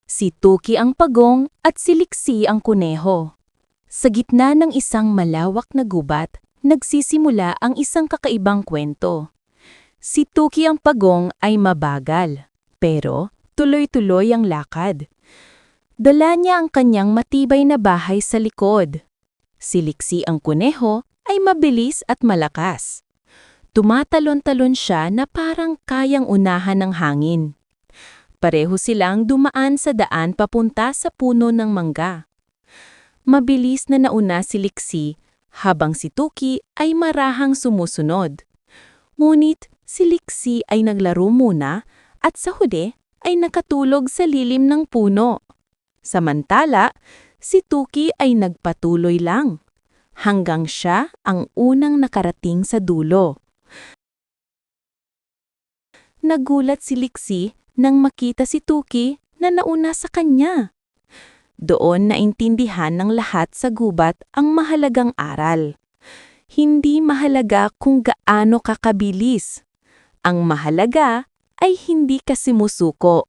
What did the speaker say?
si Tuki ang pagong at si Liksi ang kuneho. Sa gitna ng isang malawak na gubat, nagsisimula ang isang kakaibang kwento. Si Tuki ang pagong ay mabagal, pero tuloy-tuloy ang lakad. Dala niya ang kanyang matibay na bahay sa likod. Si Liksi ang kuneho ay mabilis at malakas. Tumatalon-talon siya na parang kayang unahan ng hangin. Pareho silang dumaan sa daan papunta sa puno ng mangga. Mabilis na nauna si Liksi habang si Tuki ay marahang sumusunod. Ngunit si Liksi ay naglaro muna at sa huli ay nakatulog sa lilim ng puno. Samantala, si Tuki ay nagpatuloy lang hanggang siya ang unang nakarating sa dulo. Nagulat si Liksi nang makita si Tuki na nauna sa kanya. Doon naintindihan ng lahat sa gubat ang mahalagang aral. Hindi mahalaga kung gaano kakabilis. Ang mahalaga ay hindi ka sumusuko.